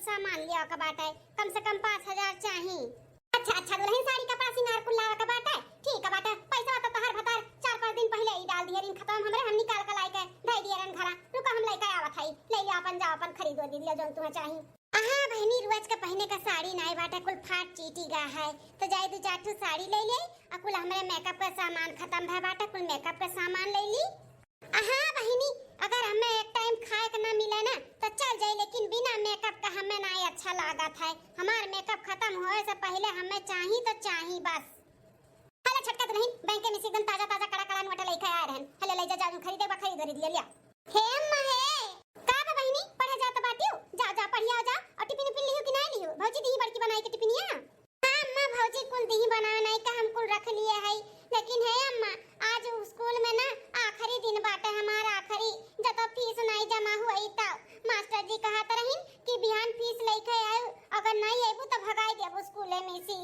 सामान लिया का बाटे, कम से कम 5000 चाहिए। अच्छा अच्छा दुल्हन साड़ी कपड़ा सिंगार कुल लावा का बाटे, ठीक है बाटे। पैसा तो तहर भतार 4-5 दिन पहले ही डाल दिए, ऋण खत्म हमरे हम निकाल के लाई के दे दिए रन घरा। रुका हम लेके आवत हई, ले ले अपन जा अपन खरीदो दे दिया जो तुम्हें चाहिए। हां बहनी रोज का पहने का साड़ी नहीं बाटे, कुल फाट चीटी गा है तो जाए दो चार ठो साड़ी ले ले। और कुल हमरे मेकअप का सामान खत्म है बाटे, कुल मेकअप का सामान ले ली। हां बहनी अगर हमें एक टाइम खाए के ना मिले ना तो चल जाए, लेकिन बिना मेकअप का हमें ना अच्छा लागत है। हमार मेकअप खत्म होए से पहले हमें चाहिए तो चाहिए बस। हेलो छटका दुल्हन, बैंक में से एकदम ताजा ताजा कड़ा कड़ा नोट लेके आ रहन। हेलो ले जा जा खरीदे बा खरीद लिया लिया। हे अम्मा हे का बा बहनी पढ़े जात बाटियो, जा जा पढ़िया जा। और टिफिन पिन लियो कि नहीं लियो? भौजी दी बड़की बनाई के टिफिनिया। हां अम्मा भौजी कुल दी बनावे नहीं का हम कुल रख लिए है। लेकिन है अम्मा आज स्कूल में ना आखिरी दिन बाटे हमारा, आखिरी जब तक फीस नहीं जमा हुई तब मास्टर जी कहत रहिन कि बिहान फीस लेके आयो, अगर नहीं आइबू तो भगाई देबो स्कूल में से।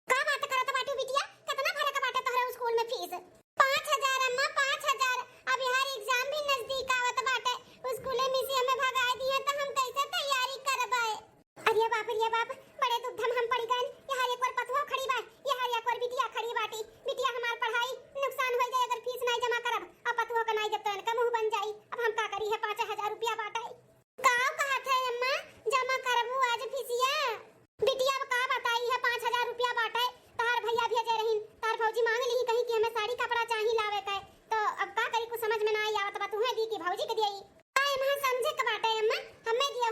का बात करत बाटू बिटिया, कितना भरे का बाटे तोहरा स्कूल में फीस? 5000 अम्मा 5000। अब यार एग्जाम भी नजदीक आवत बाटे, स्कूल में से हमें भगाई दिए तो हम कैसे तैयारी करबे? अरे बाप बड़े दुखधम हम पड़ गए। यार एक बार पतवा खड़ी बा, यार एक बार बिटिया खड़ी बाटी। बिटिया हमार पढ़ाई नुकसान हो जाए अगर फीस नहीं जमा करब। अब पतवा का नहीं जब तक का मुंह बन जाई। अब हम का करी है 5000 रुपया बाटे। का कहत है अम्मा जमा करबू आज फीसिया? बिटिया अब का बताई है 5000 रुपया बाटे। तार भैया भेजे रहिन, तार भौजी मांग ली कहीं कि हमें साड़ी कपड़ा चाहिए लावे के। तो अब का करी कुछ समझ में ना आई आवत बा। तुहे दी कि भौजी के दियई? काय हम समझे के बाटे अम्मा, हमें दियो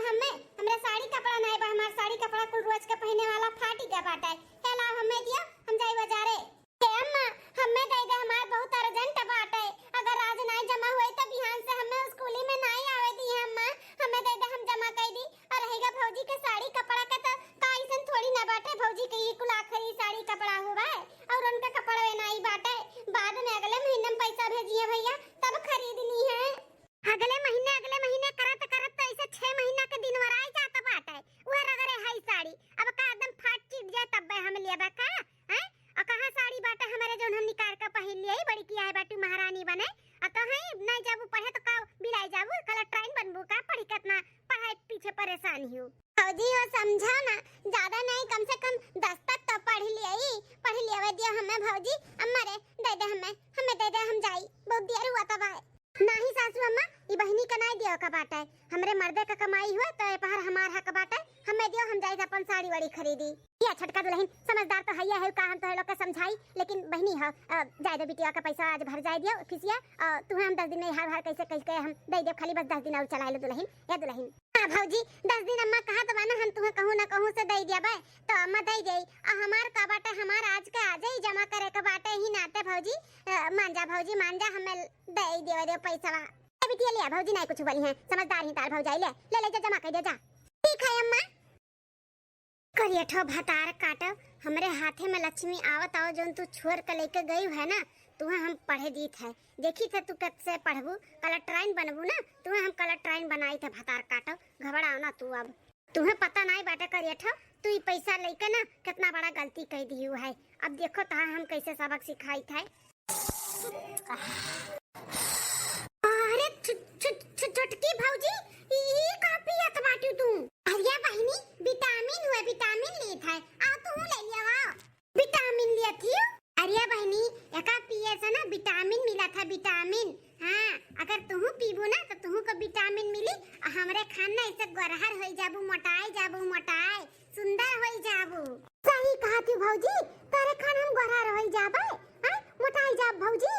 हमरा साड़ी कपड़ा नहीं बा। हमार साड़ी कपड़ा कुल रोज के पहने वाला फाटी के बाटे। हेला हमें दियो, हम जाई बाजारे। हे अम्मा हमें दे दे, हमार बहुत अर्जेंट बाटे। अगर आज नहीं जमा हुई तो बिहान से हमें स्कूल में नहीं आवे दी है अम्मा। हमें दे दे, हम जमा कर दी। और रहेगा भौजी के साड़ी कपड़ा का तो काइसन थोड़ी ना बाटे। भौजी के ये कुल आखिरी साड़ी कपड़ा हुआ है और उनका कपड़ा नहीं बाटे। बाद में अगले महीने में पैसा भेजिए भैया तब खरीदनी है। अगले महीने करत करत तो ऐसे 6 महीना के दिन वराई जाता बाटे। उहे रगरे है साड़ी अब का एकदम फाट चिट जाए तब हम लेबा का हैं। और कहां साड़ी बाटे हमारे जोन हम निकाल के पहन लिए बड़ी किया है बाटू महारानी बने। और तो है नहीं जाबू पढ़े तो का बिलाई जाबू कल ट्रेन बनबू का पढ़ी कितना पढ़ाई पीछे परेशान हियो। फौजी हो समझा ना, ज्यादा नहीं कम से कम 10 तक तो पढ़ लिए दियो हमें भौजी। अम्मा रे दे दे हमें दे दे, हम जाई बहुत देर हुआ तब आए। नहीं सासू अम्मा ई बहिनी का नहीं दियो का बाटे। हमरे मर्दे का कमाई हुआ तो पहर हमार हक बाटे, हमें दियो हम जाई अपन साड़ी वाड़ी खरीदी। या छटका दुल्हन समझदार तो हैया है का हम तो लोग के समझाई, लेकिन बहिनी ह जाय दे बिटिया का पैसा आज भर जाय दियो फिसिया। तुहे हम 10 दिन नहीं हार कैसे कैसे हम दे दे, खाली बस 10 दिन और चला ले दुल्हन। या दुल्हन हां भौजी 10 दिन अम्मा कहा तो बाना हम तुहे कहूं ना कहूं से दे दिया बे तो अम्मा दे देई। हमार का बाटे हमार आज का आज ही जमा करे का बाटे ही नाते भौजी। मान जा भौजी मान जा, हमें दे दे पैसा। बिटिया ले भौजी नहीं कुछ बोली है, समझदार ही तार भौजाई ले ले जा जमा कर दे जा। ठीक है अम्मा। करियठो भतार काटो हमरे हाथे में लक्ष्मी आवत आओ जोन तू छोड़ के लेके गई है ना, तुहे हम पढ़े दीत है। देखी थे तू कैसे पढ़बू, कलेक्टराइन बनबू ना, तुहे हम कलेक्टराइन बनाई थे। भतार काटो घबराओ ना तू, अब तुम्हें पता नहीं बाटे करियठो तू ये पैसा लेके ना कितना बड़ा गलती कर दी है। अब देखो ता हम कैसे सबक सिखाई थे। अरे छुटकी भौजी ये का पियत बाटू तू? अरे बहिनी विटामिन हुए, विटामिन लेत है। आ तू ले लिया वा विटामिन लिया थी। अरे बहिनी एका पिए से ना विटामिन मिला था, विटामिन। हां अगर तू पीबू ना तो तू को विटामिन मिली। हमरे खाना ऐसे गरहर होई जाबू, मोटाई सुंदर होई जाबू। सही कहा तू भौजी, तारे खाना हम गरहर होई जाबे हां मोटाई जाब भौजी।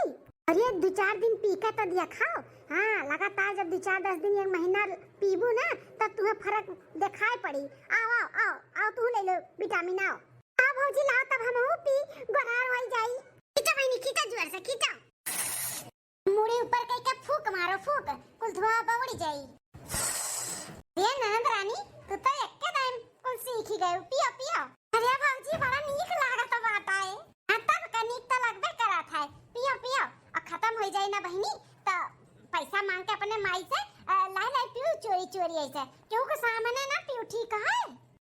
अरे 2-4 दिन पी के तो दिया खाओ। हाँ लगातार जब 2-4-10 दिन 1 महीना पीबू ना तब तुम्हें फर्क दिखाई पड़ी। आओ तू ले लो विटामिन। आओ भौजी लाओ तब हम पी गरार हो जाई। खींचो बहनी खींचो, जोर से खींचो। मुड़ी ऊपर कई के फूक मारो, फूक कुल धुआं बवड़ी जाई। ये नंद रानी तू तो एक्के टाइम कुल सीख ही गए। पियो। अरे भौजी बड़ा नीक लागत बात है। तब का नीक तो लगबे करत है। पियो और खत्म हो जाए ना बहनी तो पैसा मांग के अपने माई से लाई पियो चोरी ऐसे क्यों को सामने ना पियो, ठीक है?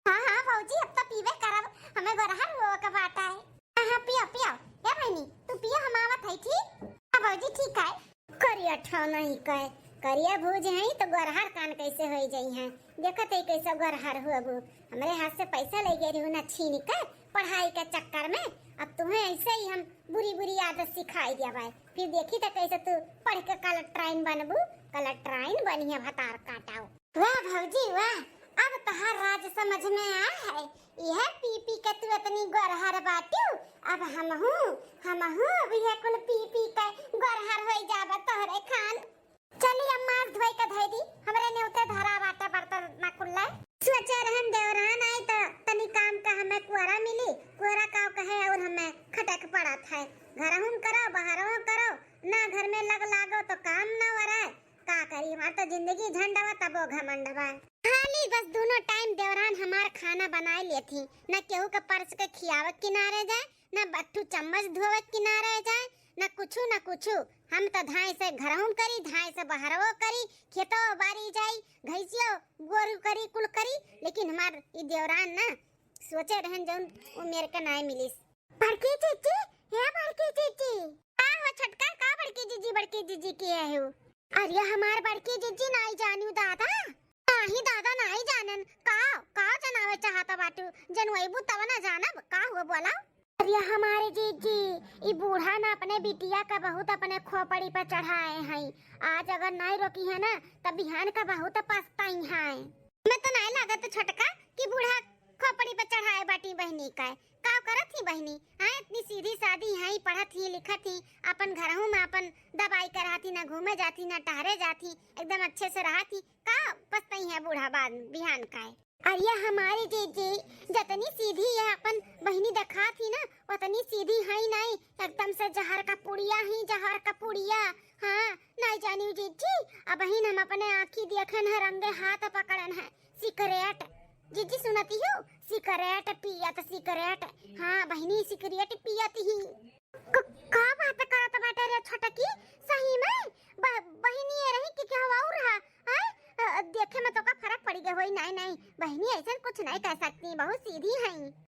हां भौजी अब तो पीबे करब, हमें गरहर हो के बात है। हां पियो या बहनी तू पियो, हम आवत है। ठीक हां भौजी ठीक है। करियठो नहीं कहे करिया भूज है तो गोरहर कान कैसे हो जाई हैं। देखत है कैसे गोरहर हो अबू हमरे हाथ से पैसा ले गई हूं ना छीन कर पढ़ाई के चक्कर में। अब तुम्हें ऐसे ही हम बुरी बुरी आदत सिखाई दिया भाई। फिर देखी तो कैसे तू पढ़ के कलेक्ट्राइन बनबू। कलेक्ट्राइन बनिया भतार काटाओ। वाह भौजी वाह, अब तहार राज समझ में आ है। यह पी पी के तू इतनी गोरहर बाटू। अब हम हूँ अब यह कुल पी पी के गोरहर हो जाबा तोहरे खान। चली अब मार धोई के धई दी हमरे ने उते धरा बाटा बर्तन ना कुल्ला। सोचे रहन देवरान आई तो तनी काम का हमें कुआरा मिली। कुआरा का कहे और हमें खटक पड़ा था। घर हम करो बाहरों करो ना घर में लग लागो तो काम ना हो रहा है। का करी हमार तो जिंदगी झंडवा तबो घमंडवा। खाली बस दोनों टाइम देवरान हमार खाना बनाए ले थी। न केहू के पर्स के खियावत किनारे जाए न बट्टू चम्मच धोवत किनारे जाए न कुछू। हम तो धाई से घरहूं करी धाई से बाहरवो करी खेतो बारी जाई घैसियो गोरू करी कुल करी। लेकिन हमार ई देवरान ना सोचे रहन जौन वो मेरे के नाय मिलिस। बड़की चीची हे बड़की चीची का हो छटका का बड़की जीजी की है हो। अरे हमार बड़की जीजी नाई जानू दादा नाही दादा नाही जानन का जनावे चाहता बाटू जनवैबू तब ना जानब का हुआ बोला। अरे हमारे जीजी ई बूढ़ा ना अपने बिटिया का बहुत अपने खोपड़ी पर चढ़ाए हैं। आज अगर नहीं रोकी है ना तब बिहान का बहुत पछताई है। मैं तो नहीं लागत छटका कि बूढ़ा खोपड़ी पर चढ़ाए बाटी बहनी का करत थी बहनी। हाँ इतनी सीधी सादी है पढ़त ही लिखत ही अपन घरहू में अपन दवाई कराती ना घूमे जाती ना टहरे जाती एकदम अच्छे से रहती का पछताई है बूढ़ा बाद बिहान का। अरे हमारी जीजी जतनी सीधी है अपन बहनी दिखा थी ना उतनी सीधी है नहीं एकदम से जहर का पुड़िया। हाँ नहीं जानी जीजी अब बहन हम अपने आँखी देखन है रंगे हाथ पकड़न है सिगरेट। जीजी सुनती हो सिगरेट पियत सिगरेट। हाँ बहनी सिगरेट पियत ही का बात करत बाटे रे छोटकी सही में बहनी ये रही कि क्या हुआ रहा है देखे में तो का फर्क पड़ गया होई। नहीं बहनी ऐसा कुछ नहीं कह सकती बहुत सीधी है।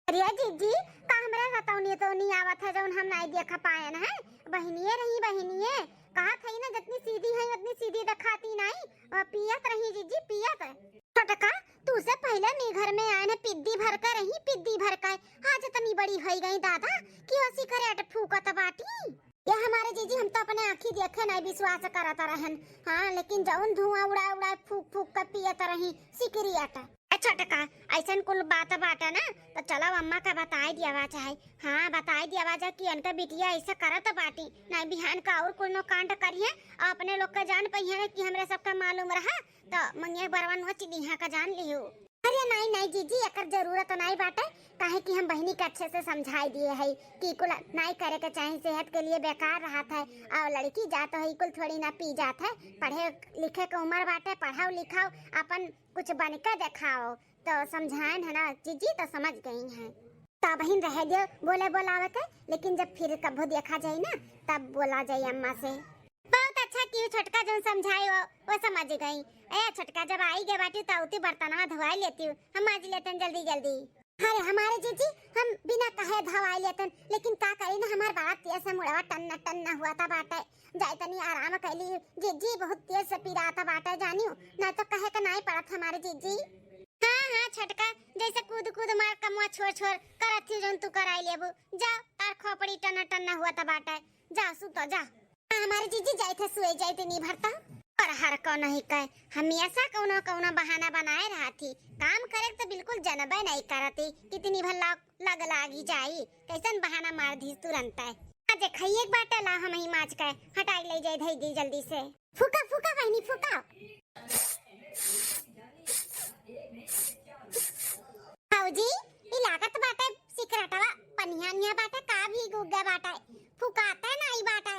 अरे जीजी का हमरा रतौनी तो नहीं आवत है जौन हम नहीं देख पाए ना है। बहनिये रही बहनिये कहा थई ना जितनी सीधी है उतनी सीधी दिखाती नहीं पियत रही जीजी पियत। छोटका तू से पहले मैं घर में आए ना पिद्दी भर कर आज इतनी बड़ी हो गई दादा कि वो सिगरेट फूकत बाटी। ये हमारे जीजी हम तो अपने आँखी देखे नहीं विश्वास करता रहन। हाँ लेकिन जौन धुआं उड़ा फूक कर पियत रही सिगरेट। छोटका ऐसा कुल बात बाटा ना तो चलो अम्मा का बताई दिया चाहे। हाँ बताई दिया जा कि उनका बिटिया ऐसा करत बाटी नहीं बिहान का और कुल नो कांड करिए अपने लोग का जान पहिए कि हमरे सबका मालूम रहा तो मंगे बरवन हो चिड़िया का जान लियो। अरे नहीं जीजी एकर जरूरत नहीं बाटे काहे कि हम बहनी के अच्छे से समझाई दिए है कि कुल नहीं करे के चाहे सेहत के लिए बेकार रहा था। और लड़की जात है कुल थोड़ी ना पी जात है पढ़े लिखे के उम्र बाटे पढ़ाओ लिखाओ अपन कुछ बन के दिखाओ तो समझाएं है ना जीजी तो समझ गई हैं। तो बहन रह दियो बोले बोलावत है लेकिन जब फिर कभी देखा जाए ना तब बोला जाए अम्मा से। बहुत अच्छा कि छोटका जो समझाए वो समझ गई। ए छोटका जब आई गए बाटी तो उती बर्तनवा धोवाई लेती हूँ हम आज लेते जल्दी। अरे हमारे जीजी हम बिना कहे धोवाई लेते लेकिन का करी ना हमार बड़ा तेज से मुड़वा टन्ना हुआ था बाटे जाए तनी आराम कैली जीजी बहुत तेज से पिराता बाटे जानियो ना तो कहे का नहीं पड़त हमारे जीजी। हाँ छोटका जैसे कूद मार कमुआ छोड़ करत थी जौन तू कराई लेबू जाओ तार खोपड़ी टन्ना हुआ था बाटे जा सुतो जा। हमारे जीजी जाए थे सुए जाए थे नहीं भरता और हर को नहीं कहे हमेशा कौनो बहाना बनाए रहा थी काम करे तो बिल्कुल जनबे नहीं करती कितनी भर लग लागी जाई कैसन बहाना मार दी तुरंत है। आज खाइए एक बाटा ला हम ही माच के हटाई ले जाए धई दी जल्दी से फूका बहनी फूका। भौजी ई लागत बाटे सिकरटवा पनिया बाटे का भी गुग्गा बाटे फुकाता नहीं बाटे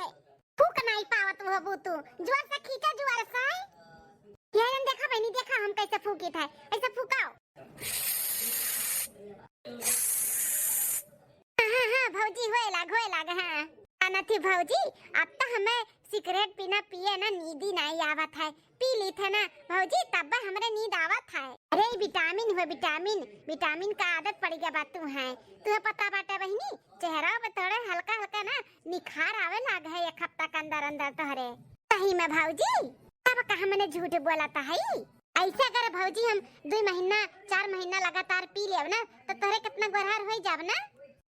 फूक नहीं पावत वो तू जोर से खींचा जोर से यार देखा बहनी देखा हम कैसे फूकी था ऐसा फूकाओ। हाँ भौजी होए लाग हाँ आना थी भौजी अब तो हमें सिगरेट पीना पिए ना नींद ही नहीं आवत है पी ली थे ना भौजी तब हमरे नींद आवत है। अरे विटामिन का आदत पड़ गया बात तू है तुम्हें पता बाटे बहनी चेहरा पे थोड़ा हल्का ना निखार आवे लाग है एक हफ्ता के अंदर तोहरे सही में भौजी। तब कहाँ मैंने झूठ बोला था है। ऐसे अगर भौजी हम 2 महीना 4 महीना लगातार पी लेब ना तो तोरे कितना गोरहार हो जाब ना।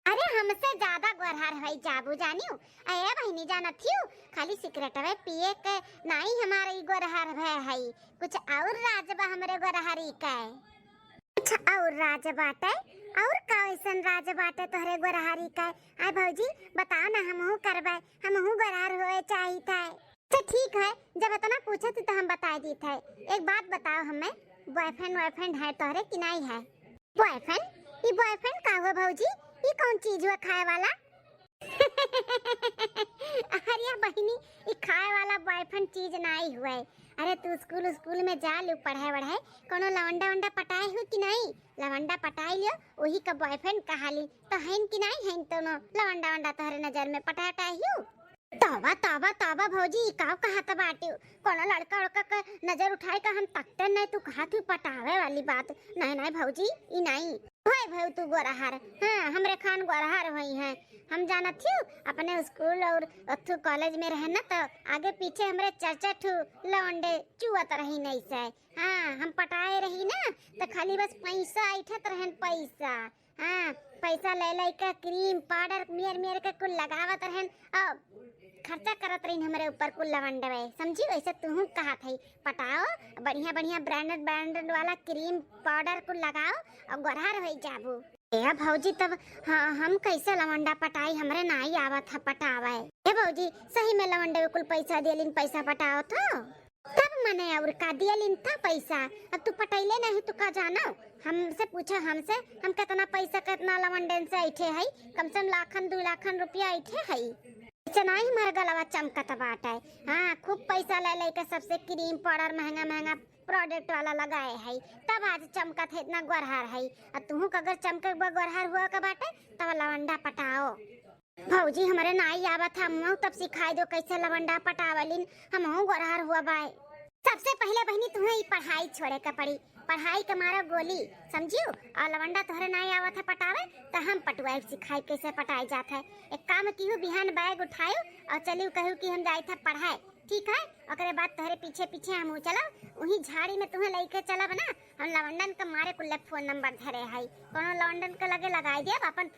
अरे हमसे ज्यादा गोरहार हो जाबू जानियो। अये बहनी जानत थियो खाली सिगरेटवे पिए के नहीं हमारे ई गोरहार भय है, कुछ और राज बा हमरे गोरहारी का। अच्छा और राज बाटे और कैसन राज बाटे तोहरे गोरहारी का। आय भौजी बताओ ना हमहू करबे, हमहू गोरहार होए चाहिए। अच्छा ठीक है, जब इतना पूछत तो हम बता दी थे। एक बात बताओ हमें, बॉयफ्रेंड है तोहरे कि नहीं है? बॉयफ्रेंड? ये बॉयफ्रेंड का हुआ भौजी? ये कौन चीज हुआ खाए वाला? अरे बहनी ये खाए वाला बॉयफ्रेंड चीज नहीं हुआ है। अरे तू स्कूल में जा लू पढ़ाई वढ़ाई, कोनो लवंडा वंडा पटाए हो कि नहीं? लवंडा पटाई लियो वही का बॉयफ्रेंड कहाली तो हैन कि नहीं हैन? तो लवंडा वंडा तोहरे नजर में पटाटाई हो? तौबा तौबा तौबा भौजी काव कहा था बाटियो, कोनो लड़का लड़का का नजर उठाए का हम तकते नहीं, तू कहा तू पटावे वाली बात नहीं नहीं भौजी ई नहीं होय भौ तू गोरहार। हां हमरे खान गोरहार होई है, हम जानत थी अपने स्कूल और अथु कॉलेज में रहे ना तो आगे पीछे हमरे चर्चा ठू लौंडे चुवत रही नहीं से। हां हम पटाए रही ना तो खाली बस पैसा ऐठत रहन पैसा। हां पैसा ले के क्रीम पाउडर मियर के कुल लगावत रहन और खर्चा करत रही हमारे ऊपर कुल लवंडवे। समझी वैसे तू कहा थी पटाओ बढ़िया ब्रांडेड वाला क्रीम पाउडर कुल लगाओ और गोरहार हो जाबू। ए भौजी तब हाँ हम कैसे लवंडा पटाई, हमरे नहीं आवत था पटावे। ए भौजी सही में लवंडे कुल पैसा दिलिन पैसा पटाओ था तब मने और का दिलिन था पैसा। अब तू पटाइले नहीं तू का जानो? हमसे पूछा हमसे हम कितना पैसा कितना लवंडन से ऐठे है, कम से कम लाखन 2 लाखन रुपया ऐठे है। चनाई हमारा गलवा चमकत बाटे। हाँ खूब पैसा ले के सबसे क्रीम पाउडर महंगा प्रोडक्ट वाला लगाए है तब आज चमकत है इतना गोरहार है। और तुहू अगर चमके गोरहार हुआ का बाटे तब लवंडा पटाओ। भौजी हमारे नाई आवत हम तब सिखाई दो कैसे लवंडा पटावलिन हमहू गोरहार हुआ बाय। सबसे पहले बहनी तुम्हें पढ़ाई छोड़े का पड़ी, पढ़ाई का मारा गोली समझियो। और लवंडा तोहरे नहीं आवत है पटावे तो हम पटवाई सिखाई कैसे पटाई जात है। एक काम कियो बिहान बैग उठायो और चलियो कहू कि हम जाई था पढ़ाए ठीक है। ओकरे बाद तोहरे पीछे पीछे हम चला वही झाड़ी में तुम्हें लेके चलब ना। हम लवंडन का मारे कुल फोन नंबर धरे है, कोनो लवंडन के लगे लगाई दे अपन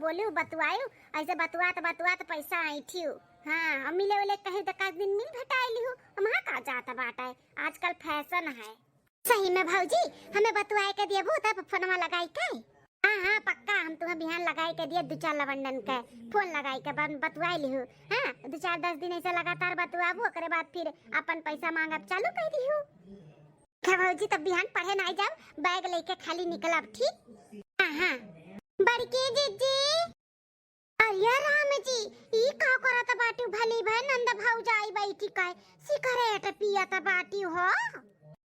बोलियो बतवायो ऐसे बतवात पैसा ऐठियो। हाँ हम मिले वाले कहे तो दिन मिल भेटाई लियो हम का जाता बाटा है आजकल फैशन है। सही में भौजी हमें बतवाए के दिए तब फोनमा लगाई के। हाँ पक्का हम तुम्हें बिहान लगाई के दिए 2-4 लवंडन के फोन लगाई के बतवाई लिहू। हाँ 2-4-10 दिन ऐसे लगातार बतवाबू ओकरे बाद फिर अपन पैसा मांगब चालू कर दिहू। क्या भौजी तब बिहान पढ़े नहीं जाओ बैग लेके खाली निकलब ठीक। हाँ बड़की जीजी अरे राम जी ई का करत बाटू भली भाई नंद भौजाई बैठी काय सिगरेट पियत बाटी हो।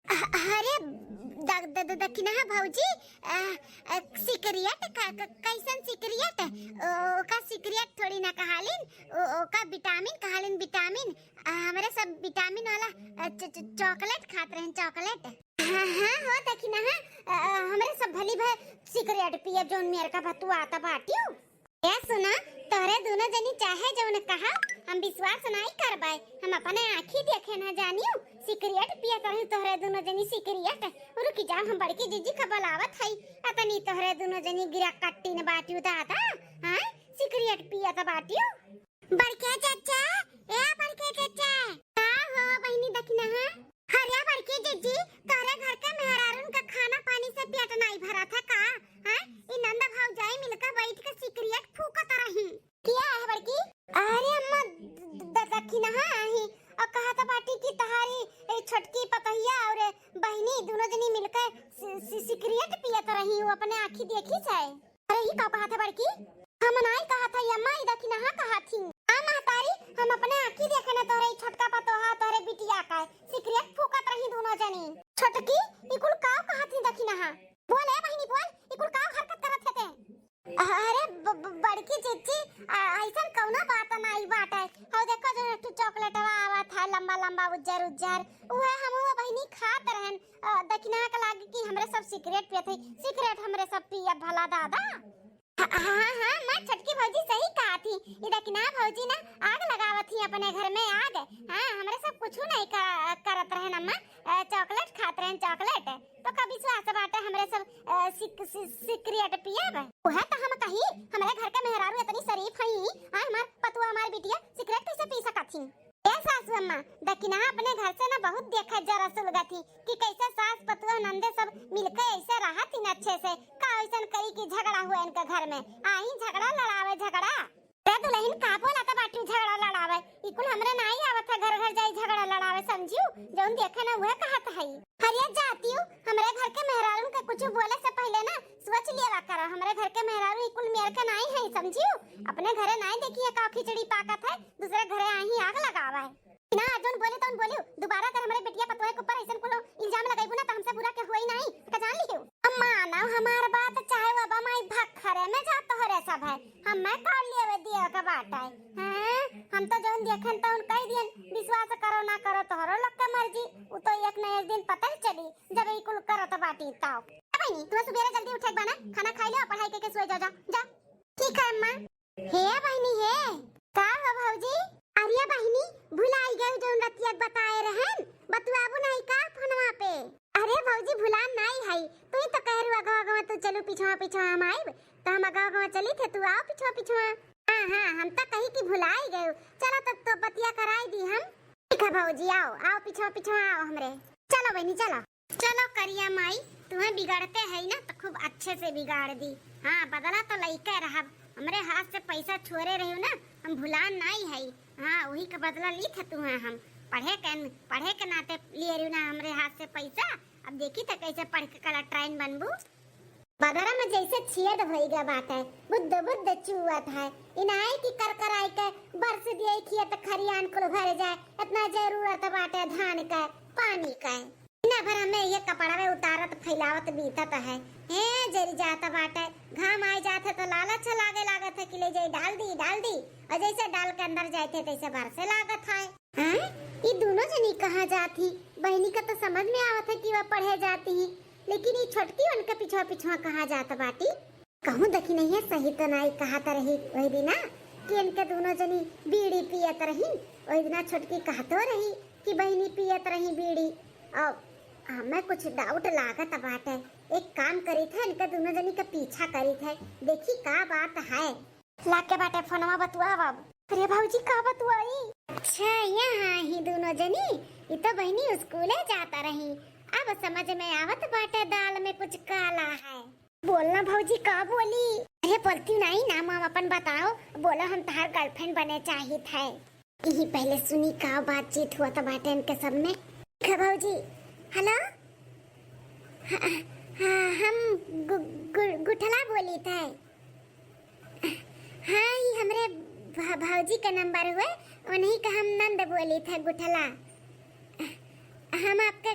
अरे दखिना भौजी सिगरेट कैसन सिगरेट का सिगरेट थोड़ी ना कहालिन का विटामिन कहालिन विटामिन हमारे सब विटामिन वाला चॉकलेट खात रहन चॉकलेट। हाँ हो दखिना हमारे सब भली भाई सिगरेट पिए जोन मेर का भतुआ आता बाटियो। ए सुना तोरे दोनों जनी चाहे जौन कहा हम विश्वास नहीं करबाई, हम अपने आँखी देखे ना जानियो सिगरेट पिया रही तोहरे दोनों जनी सिगरेट। रुकी जा हम बड़की जीजी का बुलावत हई अतनी तोहरे दोनों जनी गिरा कट्टी ने बाटियो दादा। हां सिगरेट पिया त बाटियो। बड़के चाचा ए बड़के चाचा का हो बहनी दखना है। हरिया बड़की जीजी तोरे घर के मेहरारून का खाना पानी से पेट नहीं भरा था का? हां ई नंदा भौजाई मिलकर बैठ के सिगरेट फूकत रही किया है बड़की? अरे अम्मा दखना है और कहा था बाटी की तहारी छटकी पतहिया और बहनी दोनों जनी मिलकर सिगरेट पियत रही हूँ अपने आँखी देखी से। अरे ही का कहा था बड़की? हम नहीं कहा था अम्मा इधर की नहा कहा थी। हां महतारी हम अपने आँखी देखे ना तोरे छटका पतोहा तोरे बिटिया का सिगरेट फूकत रही दोनों जनी। छटकी इकुल का कहा थी दखी नहा बोल है बहनी बोल इकुल का हरकत करत थे। अरे बड़की जीजी ऐसा कौना बात नहीं बाटे हो देखो जो चॉकलेट आवा था लंबा उज्जर उहे हम बहनी खात रहन दखना के लागे कि हमरे सब सिगरेट पियत है सिगरेट हमरे सब पिया भला दादा। हाँ मैं छोटकी भौजी सही कहा थी। इधर कि ना भौजी ना आग लगावत थी अपने घर में आग। हाँ हमरे सब कुछ नहीं करत रहे अम्मा, चॉकलेट खात रहे चॉकलेट। तो कभी स्वास बाटे हमरे सब सिगरेट पियब। ओहे तो हम कही हमरे घर के मेहरारू इतनी शरीफ हई, हां हमार पतुआ हमार बिटिया सिगरेट कैसे पी सकत थी। ए सासू अम्मा दकिना अपने घर से ना बहुत देखा जरा सुलगा थी कि कैसे सास पतुआ नंदे सब मिलकर ऐसे रहा थी अच्छे से। का ऐसन करी कि झगड़ा हुआ इनका घर में, आई झगड़ा लड़ावे झगड़ा। रे दुल्हन का बोला था बाटू झगड़ा लड़ावे, इकुल हमरे नहीं आवत है घर घर जाई झगड़ा लड़ावे समझियो। जौन देखे ना वह कहत है। हरिया जाती हूं हमरे घर के मेहरारू के कुछ बोले से पहले ना सोच लिया करो। हमरे घर के मेहरारू इकुल मेर के नहीं है समझियो। अपने घरे नहीं देखिए का खिचड़ी पाकत है, दूसरे घरे आई आग लगावा है ना। जोन बोले तो बोलियो दोबारा कर हमरे बेटिया पतोए के ऊपर ऐसन कुलो इल्जाम लगाइबू ना तो हमसे बुरा के होई नहीं का जान लियो। अम्मा ना हमार बात चाहे बाबा माई भखरे में जा तो हरे सब है हम मैं कर लिए दिया का बात है। हैं हम तो जोन देखन तो उन कह दियन विश्वास करो ना करो तोहरो लोग के मर्जी। वो तो एक न एक दिन पता ही चली जब ई कुल करो तो बाटी ताओ। बहनी तू सुबह जल्दी उठे बना खाना खा ले और पढ़ाई के सोए जा जा। ठीक है अम्मा। हे बहनी हे का हो भौजी? अरे बहनी भुलाई गई जोन रतिया बताए रहन बतुआबू नहीं का फोनवा पे। अरे भौजी भुला नहीं है, तू ही तो कह रही अगवा तू चलो पीछवा पीछवा हम आइब तो हम अगवा चली थे तू आओ पीछवा पीछवा। हां हम तो कही कि भुलाई गए। चलो तब तो बतिया कराई दी हम। ठीक है भौजी आओ आओ पीछवा पीछवा आओ हमरे। चलो बहनी चलो चलो करिया माई तुम्हें बिगाड़ते है ना तो खूब अच्छे से बिगाड़ दी। हाँ बदला तो लइके रहब, हमरे हाथ से पैसा छोड़े रही ना हम भुलान नहीं है। हाँ वही का बदला ली थे तुम्हें हम पढ़े के नाते लिए रही ना हमरे हाथ से पैसा। अब देखी तो कैसे पढ़ के कला ट्रेन बनबू। बदरा में जैसे छियद भईगा बात है बुद्ध चुवत है इनाई की कर आई के बरस दिए खिया तो खरियान कुल भर जाए। इतना जरूरत बाटे धान का पानी का ना भर हमें ये कपड़ा में उतारत फैलावत बीतत है। हे जरी जाता बाटे घाम आ जाते तो लालच लागत है कि ले जाई डाल दी और जैसे डाल के अंदर जाते तैसे बरसे लागत है। हैं ये दोनों जनी कहां जाती? बहनी का तो समझ में आवत है कि वह पढ़े जाती है, लेकिन ये छोटकी उनके पिछवा कहां जाता बाटी? कहूं देखी नहीं है सही तो नहीं कहा तो रही वही दिन कि इनके दोनों जनी बीड़ी पियत रही। वही दिन छोटकी कहतो रही कि बहनी पियत रही बीड़ी। और हमें कुछ डाउट लागत बाटे। एक काम करी था इनके दोनों जनी का पीछा करी थे देखी का बात है। लाके बाटे फोनवा बतुआ बाबू। अरे भौजी का बतुआई? अच्छा यहाँ ही दोनों जनी ये तो बहनी स्कूले जाता रही। अब समझ में आवत बाटे दाल में कुछ काला है। बोलना भौजी का बोली? अरे बोलती नहीं नाम हम अपन बताओ। बोलो हम तार गर्लफ्रेंड बने चाहिए थे। यही पहले सुनी का बातचीत हुआ था बाटे इनके सब में। भौजी हेलो हाँ हम गुठला बोली थे। हाँ ये हमरे भौजी का नंबर हुआ उन्हीं का हम नंद बोली थे गुठला। हम आपके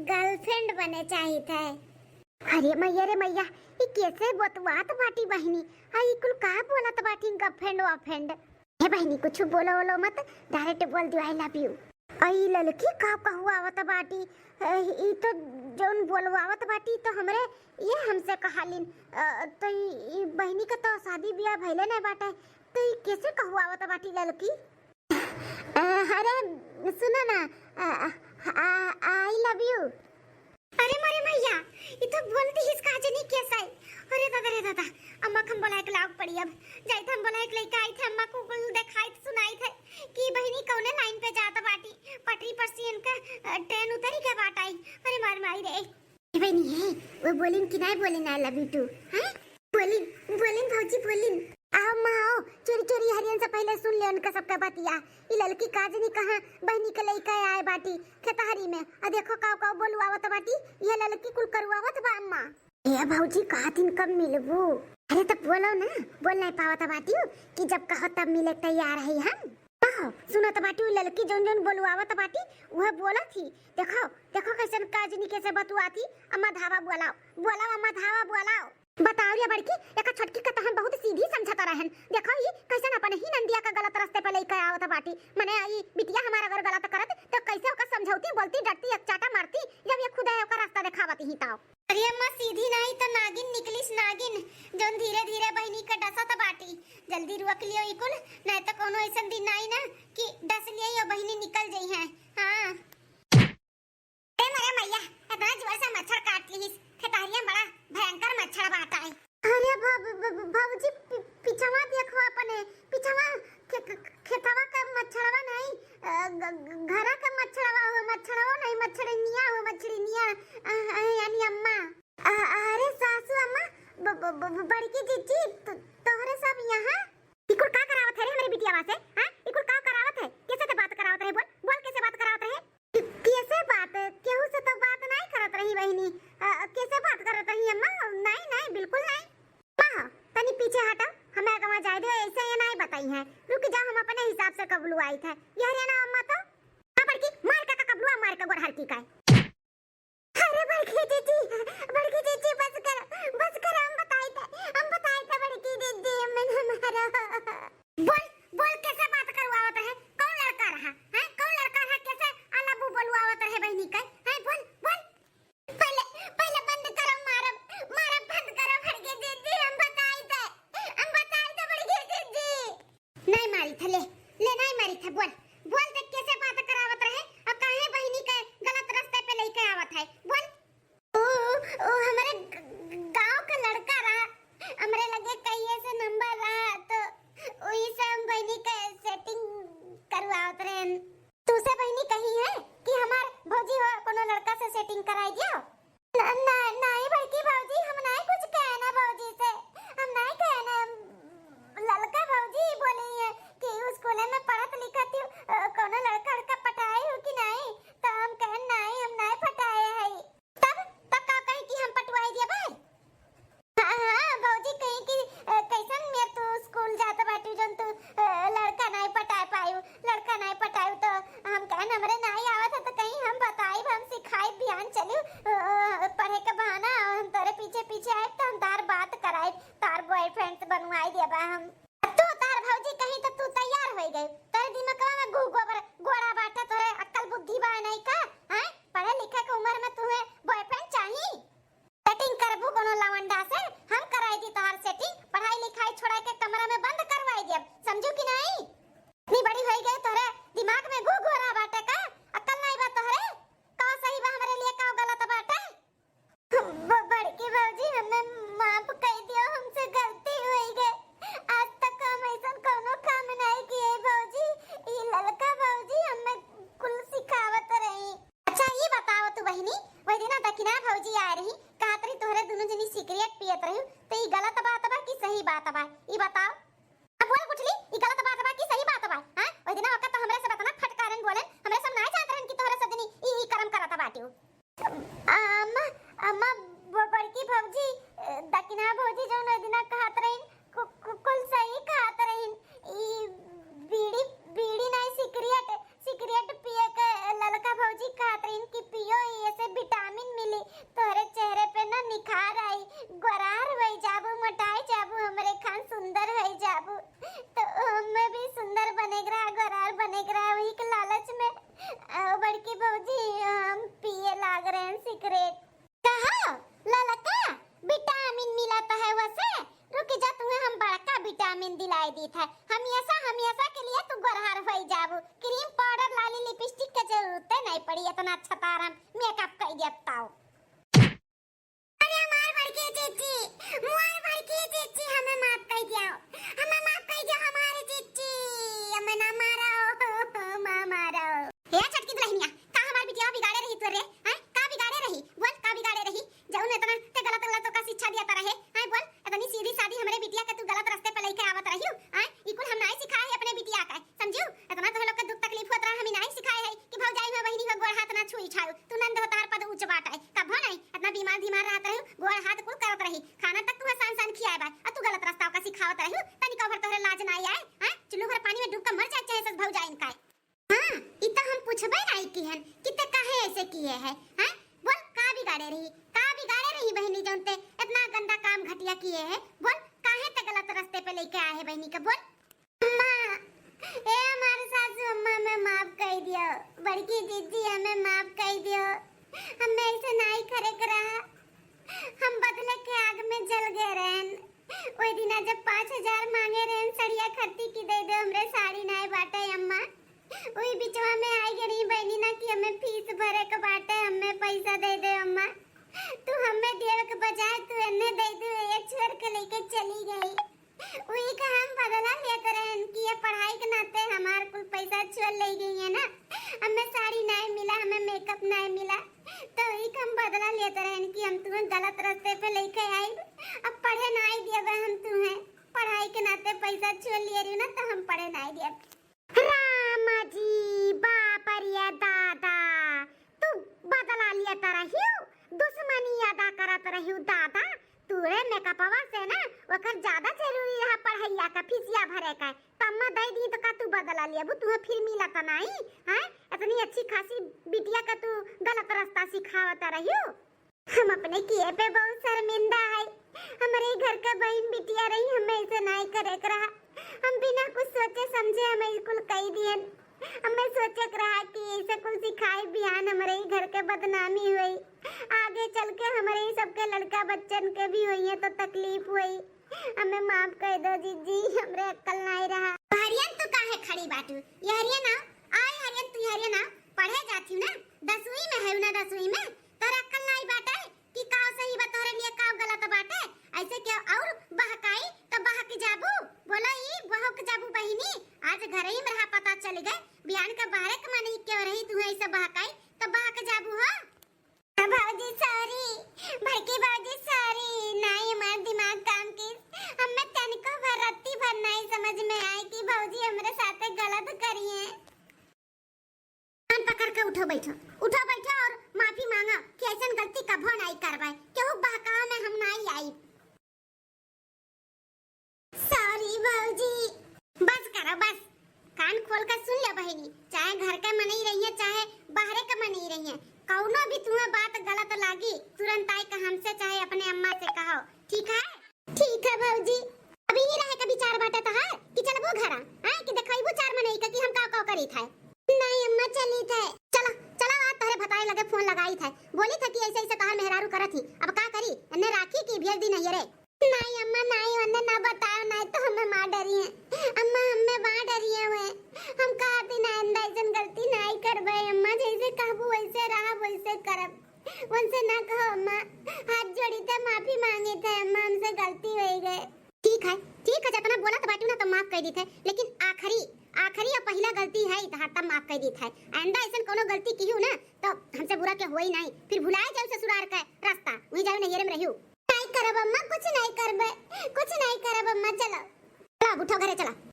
गर्लफ्रेंड बने चाहिए थे। अरे मैया ये कैसे बतवात बाटी बहनी? हाँ ये कुल का बोलत बाटी गर्लफ्रेंड हे बहनी कुछ बोलो मत डायरेक्ट बोल दियो आई लव यू। आई लड़की का कहवावत बाटी ई तो जोन बोलवावत बाटी तो हमरे ये हमसे कहालिन तो ई बहनी का तो शादी ब्याह भइले नहीं बाटे तो ई कैसे कहवावत बाटी लड़की? अरे सुनो ना आई लव यू। अरे मारे मैया ये तो बोलती हिस का जनी कैसा है? अरे दादा अम्मा हम बोला के लाग पड़ी। अब जाई थे हम बोला एक लइका आई थे अम्मा को कुल दिखाई सुनाई थे कि बहनी कौने लाइन पे जाता बाटी पटरी पर से इनका ट्रेन उतरी के बाट आई। अरे मार रे बहनी है वो बोलिन कि नहीं बोलिन आई लव यू टू? हैं बोलिन भौजी बोलिन। आओ माँ आओ चोरी हरियन से पहले सुन ले उनका सबका बतिया। ये लड़की काजनी कहाँ बहनी के लइका आए बाटी खेतहरी में आ देखो का बोलवावत बाटी ये लड़की कुल करवावत बा अम्मा। ए भौजी कहा दिन कब मिलबू? अरे तब बोलो ना बोल नहीं पावत बाटी कि जब कहो तब मिले तैयार है हम। सुनो तो बाटी लड़की जोन बोलवावत बाटी वह बोला थी। देखो कैसन काजनी कैसे बतुआती। अम्मा धावा बोलाओ अम्मा धावा बोलाओ। बताओ रे बड़की, एक छोटकी का तो हम बहुत सीधी समझता रहन। देखो ई कैसे अपन ही नंदिया का गलत रास्ते पे लेके आवत बाटी। माने ई बिटिया हमारा अगर गलत करत तो कैसे ओका समझौती, बोलती, डरती, एक चाटा मारती, जब ये खुद है ओका रास्ता दिखावती ही ताओ। अरे अम्मा सीधी नहीं तो नागिन निकलिस नागिन, जोन धीरे-धीरे बहनी का डसत बाटी। जल्दी रुक लियो इकुल, नहीं तो कोनो ऐसा दिन आई ना कि डस लियो यो बहनी निकल जाई है। हां ए मेरे मैया, इतना जोर से मच्छर काट लीस, खेतारिया बड़ा भयंकर मच्छर बाटा है। अरे बाबूजी पिछवा देखो अपने, पिछवा खेतवा का मच्छरवा नहीं, घरा का मच्छरवा हो, मच्छरवा नहीं, मच्छरनिया हो, मच्छरनिया यानी अम्मा। अरे सासू अम्मा, बड़की जीजी तोहरे सब यहाँ इकुल का करावत है रे हमारी बिटिया से? हां इकुल का करावत है? कैसे ते बात करावत है? बोल बोल कैसे बात करावत है? कैसे बात? केहू से तो बात नहीं करत रही बहनी। कैसे बात करत रही अम्मा? नहीं नहीं बिल्कुल नहीं। मां तनी पीछे हटा, हमें गवा जाए दे, ऐसे ये नहीं बताई है। रुक जा, हम अपने हिसाब से कबलू आई थे। यार ये ना अम्मा तो हां बड़की मार का कबलू मार का गोड़ हरकी का। अरे बड़की जीजी बस कर हम बताई थे बड़की जीजी मैंने मारा। बोल बोल कैसे बात करवावत है? कौन लड़का रहा है? कौन लड़का रहा? कैसे अलाबू बोलवावत है बहनी का? है बोल बोल पहले बंद करो, मारब बंद करो बड़की जीजी, हम बताई थे बड़की जीजी। नहीं मारी थे, ले नहीं मारी थे। बोल बोल तक कैसे बात करावत रहे और काहे बहनी के गलत रास्ते पे लेके आवत है? बोल ओ हमारे गांव का लड़का रहा, हमरे लगे कहिए से नंबर रहा तो वही से हम बहनी का सेटिंग करवावत रहे। तू से बहनी कही है कि हमार भौजी हो कोनो लड़का से सेटिंग कराई दियो? नहीं बड़की भौजी, हम नहीं कुछ कहना भौजी से, हम नहीं कहना। लड़का भौजी बोली है कि स्कूल में पढ़त लिखत हूँ, कोनो लड़का पटाई हो कि नहीं, तो हम कहन नहीं हम नहीं पटाए है। तब का कही कि हम पटवाई दिया भाई? हां भौजी कही कि कैसन में तू स्कूल जाता बाटी जन तू लड़का नहीं पटा पाई, लड़का नहीं पटाई तो हम कहन हमरे नहीं आवत है तो कहीं हम बताई, हम सिखाई, बयान चलियो पढ़े के बहाना हम तोरे पीछे पीछे आए तो हम तार बात कराई, तार बॉयफ्रेंड से बनवाई देबा हम। तू तार भौजी कहीं तो तू तैयार हो गई, तेरे दिमाग में गोबर गोड़ा बाटा, तोरे अक्ल बुद्धि बा नहीं का? हैं पढ़े लिखे के उम्र में तुम्हें बॉयफ्रेंड चाहिए? सेटिंग करबू कोनो लवंडा से? हम कराई दी तोहार सेटिंग, पढ़ाई लिखाई छोड़ा के कमरा में बंद करवाई दे, समझू कि नहीं? इतनी बड़ी हो गई तोरे दिमाग में गोड़ा बाटा का अक्ल नहीं बा तोहरे? का सही बा हमारे लिए, का गलत बाटा? बड़की भौजी हमें माफ कर दियो, हमसे गलती हो गई, आज तक हम ऐसा कोनो काम नहीं किए भौजी। ये लड़का भौजी हमें कुल सिखावत रही। अच्छा ये बताओ तू बहनी, वही दिन दकिना भौजी आ रही, कहत रही तोहरे दोनों जनी सिगरेट पियत रही, तो ये गलत बात बा कि सही बात बा? ये बताओ। अब बोल कुछली, ये गलत बात बा कि सही बात बा? हां वही दिन वक्त तो हमरे से बतना फटकारन बोलन, हमरे सब नहीं जानत रहन कि तोहरे सजनी ई कर्म करत बाटी। अम्मा बड़की भौजी दकिना भौजी जो नदिना कहत रही कुल सही कहत रही। ई बीड़ी नहीं सिगरेट पिए के लड़का भौजी कहत रही कि पियो, ऐसे विटामिन मिली, तोहरे चेहरे पे ना निखार आई, गोरार होई जाबू, मोटाई जाबू, हमरे खान सुंदर होई जाबू, तो हमें भी सुंदर बनेगरा, गोरार बनेगरा, वही के लालच में बड़की भौजी हम पिए लाग रहे हैं सिगरेट। कहा ललका विटामिन मिलाता है वैसे? रुक जा, तुम्हें हम बड़का विटामिन दिलाई दी था, हमेशा के लिए तू गोरहर होई जाबू, क्रीम पाउडर लाली लिपस्टिक के जरूरत नहीं पड़ी, इतना अच्छा तारा मेकअप कर दिया ताऊ। अरे हमार बड़की जीजी हमें माफ कर दिया, हमारे जीजी हमें ना मारो। हे छटकी दुल्हनिया, का हमार बिटिया बिगाड़े रही तोरे? हैं का बिगाड़े रही? बोल का बिगाड़े रही? जौन इतना ते गलत का शिक्षा दिया रहे, हैं बोल इतनी सीधी सादी हमरे बिटिया के तू गलत रास्ते पे लेके आवत रही? हैं इकुल हम नहीं सिखाए है अपने बिटिया का, समझू? इतना तो लोग के दुख तकलीफ होत रहा, हम नहीं सिखाए है कि भौजाई में बहनी में गोड़ हाथ ना छुई छाऊ, तू नंद होतार पद ऊंच बाटा है, कभो नहीं इतना बीमार रहत रही, गोड़ हाथ कुल करत रही, खाना तक तू सान खियाए बा, और तू गलत रास्ता का सिखावत रही, तनी कभर तोहरे लाज नहीं आए? हैं चुल्लू भर पानी में डूब के मर जाए चाहे सस भौजाइन का। हां इतना हम पूछबे नहीं की हन कि ते काहे ऐसे किए है? हैं बोल का बिगाड़े रही बहनी, जोनते इतना गंदा काम घटिया किए है? बोल काहे ते गलत रास्ते पे लेके आए है बहनी का? बोल अम्मा, ए हमारे सासू अम्मा में माफ कर दियो, बड़की दीदी हमें माफ कर दियो, हमें ऐसे नहीं करे करा, हम बदले के आग में जल गए रहन। ओई दिना जब 5000 मांगे रहन सड़िया खर्ती की दे दे हमरे साड़ी नहीं बाटे अम्मा, ओई बिचवा में आई गई बहनी ना कि हमें फीस भरे के बाटे, हमें पैसा दे दे अम्मा, तू हमें देवे के बजाय तू एने दे दे, एक छोड़ के लेके चली गई। वही का हम बदला लेकर रहन कि ये पढ़ाई के नाते हमार कुल पैसा छोड़ ले गई है ना, हमें साड़ी नहीं मिला, हमें मेकअप नहीं मिला, तो वही का हम बदला लेते रहन कि हम तुम्हें गलत रास्ते पे लेके आई, अब पढ़े नहीं दिए हम तुम्हें, पढ़ाई के नाते पैसा छोड़ लिए रही ना तो हम पढ़े नहीं दिए। रामा जी बाप रे दादा, तू बदला लिया तरह दुश्मनी अदा करत रही दादा, तूरे मेकअपवा से ना ओकर ज्यादा जरूरी है पढ़ाइया का फीसिया भरे का, तम्मा दे दी तो का तू बदला लिया बु, तुम्हें फिर मिला तो नहीं है? इतनी अच्छी खासी बिटिया का तू गलत रास्ता सिखावत रही। हम अपने किए पे बहुत शर्मिंदा है, हमारे घर का बहन बिटिया रही, हमें ऐसे नहीं करे रहा, हम बिना कुछ सोचे समझे हमें स्कूल कह दिए, हमें सोचे रहा कि ऐसे कुल सिखाए बिहान हमारे घर के बदनामी हुई, आगे चल के हमारे सबके लड़का बच्चन के भी हुई है तो तकलीफ हुई, हमें माफ कर दो जीजी, हमरे अक्ल नहीं रहा। हरियन तू काहे खड़ी बाटू? ये हरियन ना आय हरियन, तू हरियन ना पढ़े जाती ना, 10वीं में है ना, 10वीं में तोर अक्ल नहीं बाटे कि का सही बा तोरे लिए का गलत बाटे, ऐसे क्या और बहकाई तो बहक जाबू, बोला ई बहक जाबू बहिनी, आज घर ही में रहा पता चल गए, बियान का बाहर के मन ही क्यों रही तू ऐसे बहकाई तो बहक जाबू हो। भाऊजी सॉरी, भड़की भाऊजी सॉरी, नहीं हमारा दिमाग काम की, हमें तनिको भरती भर नहीं समझ में आई कि भाऊजी हमारे साथ गलत करी है। कान पकड़ के उठो बैठो, उठो बैठो और माफी मांगा कि ऐसा गलती कभो नहीं करवाए, केहू बहकाव में हम नहीं आई। सॉरी भाऊजी, बस करो बस, कान खोल कर सुन ले बहनी, चाहे घर का मन ही रही है चाहे बाहर का मन ही रही है, कौनो भी तुम्हें बात गलत लागी तुरंत आई का हमसे चाहे अपने अम्मा से कहो, ठीक है? ठीक है भाऊजी, अभी ही रहे कभी चार बाटे तो है कि चलबो घरा, हां कि देखइबो चार मन नहीं कि हम का करी था। नहीं अम्मा चली थे, चलो चलो आज तोरे बताए लगे फोन लगाई थे, बोली था कि ऐसे ऐसे कहा मेहरारू करत ही, अब का करी ने राखी की भेज दी नहीं रे। नहीं अम्मा नहीं, उन्हें ना बताओ नहीं तो हमें मार डरी है अम्मा, हमें मार डरी है वे, हम का दिन आइंदा ऐसी गलती नहीं करबे अम्मा, जैसे कहबू वैसे रहा वैसे करब, उनसे ना कहो अम्मा, हाथ जोड़ी थे माफी मांगी थे अम्मा, हमसे गलती हो गई। ठीक है जितना बोला तो बाटू ना तो माफ कर दी थे, लेकिन आखिरी और पहला गलती है तो तब माफ कर दी थे, आइंदा ऐसा कोनो गलती की हो ना तो हमसे बुरा के होई नहीं, फिर भुलाए जाओ ससुराल का रास्ता, वही जाओ नैहरे में रहियो। नहीं करब अम्मा, कुछ नहीं करबे, कुछ नहीं करब अम्मा, चलो चलो उठो घरे चलो।